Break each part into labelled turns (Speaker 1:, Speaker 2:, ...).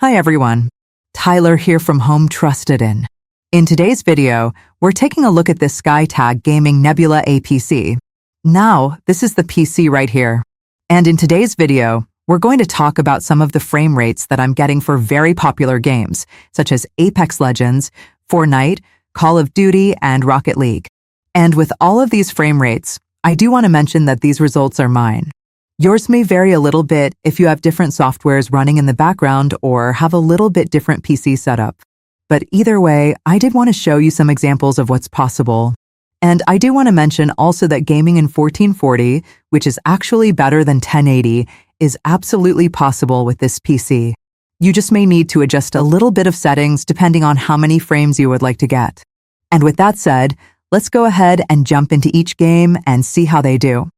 Speaker 1: Hi everyone, Tyler here from Home Trusted In. In today's video, we're taking a look at this Skytech Nebula APC. Now, this is the PC right here. And in today's video, we're going to talk about some of the frame rates that I'm getting for very popular games, such as Apex Legends, Fortnite, Call of Duty, and Rocket League. And with all of these frame rates, I do want to mention that these results are mine. Yours may vary a little bit if you have different softwares running in the background or have a little bit different PC setup. But either way, I did want to show you some examples of what's possible. And I do want to mention also that gaming in 1440, which is actually better than 1080, is absolutely possible with this PC. You just may need to adjust a little bit of settings depending on how many frames you would like to get. And with that said, let's go ahead and jump into each game and see how they do.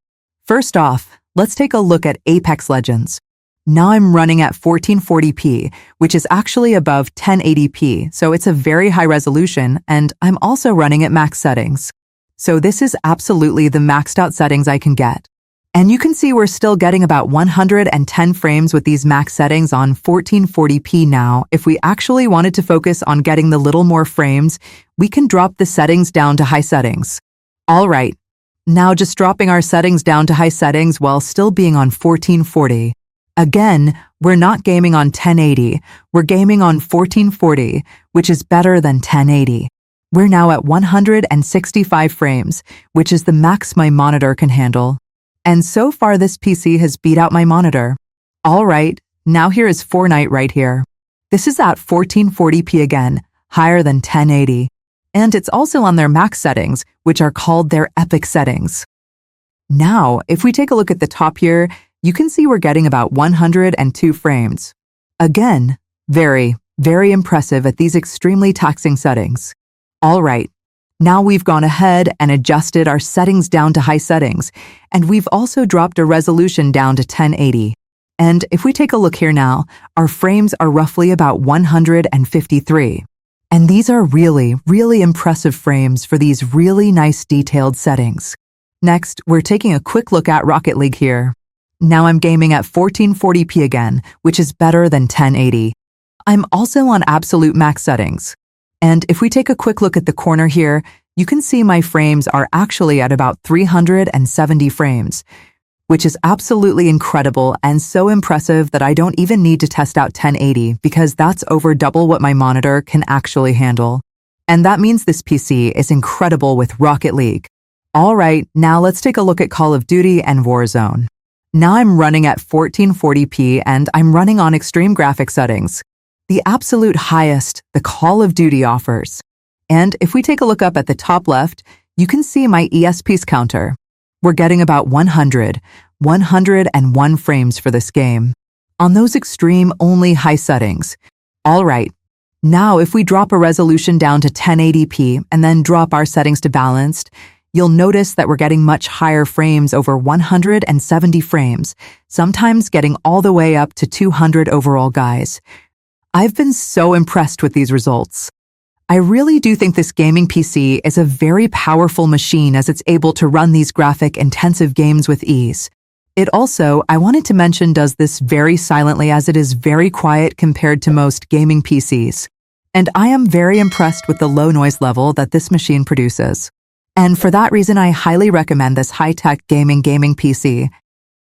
Speaker 1: First off, let's take a look at Apex Legends. Now I'm running at 1440p, which is actually above 1080p, so it's a very high resolution, and I'm also running at max settings. So this is absolutely the maxed out settings I can get. And you can see we're still getting about 110 frames with these max settings on 1440p now. If we actually wanted to focus on getting the little more frames, we can drop the settings down to high settings. All right. Now just dropping our settings down to high settings while still being on 1440. Again, we're not gaming on 1080, we're gaming on 1440, which is better than 1080. We're now at 165 frames, which is the max my monitor can handle. And so far this PC has beat out my monitor. All right, now here is Fortnite right here. This is at 1440p again, higher than 1080. And it's also on their max settings, which are called their epic settings. Now, if we take a look at the top here, you can see we're getting about 102 frames. Again, very, very impressive at these extremely taxing settings. All right, now we've gone ahead and adjusted our settings down to high settings, and we've also dropped a resolution down to 1080. And if we take a look here now, our frames are roughly about 153. And these are really, really impressive frames for these really nice detailed settings. Next, we're taking a quick look at Rocket League here. Now I'm gaming at 1440p again, which is better than 1080. I'm also on absolute max settings. And if we take a quick look at the corner here, you can see my frames are actually at about 370 frames, which is absolutely incredible and so impressive that I don't even need to test out 1080 because that's over double what my monitor can actually handle. And that means this PC is incredible with Rocket League. All right, now let's take a look at Call of Duty and Warzone. Now I'm running at 1440p and I'm running on extreme graphic settings, the absolute highest the Call of Duty offers. And if we take a look up at the top left, you can see my ESP's counter. We're getting about 101 frames for this game, on those extreme only high settings. All right, now if we drop a resolution down to 1080p and then drop our settings to balanced, you'll notice that we're getting much higher frames, over 170 frames, sometimes getting all the way up to 200 overall, guys. I've been so impressed with these results. I really do think this gaming PC is a very powerful machine as it's able to run these graphic-intensive games with ease. It also, I wanted to mention, does this very silently as it is very quiet compared to most gaming PCs. And I am very impressed with the low noise level that this machine produces. And for that reason, I highly recommend this high-tech gaming PC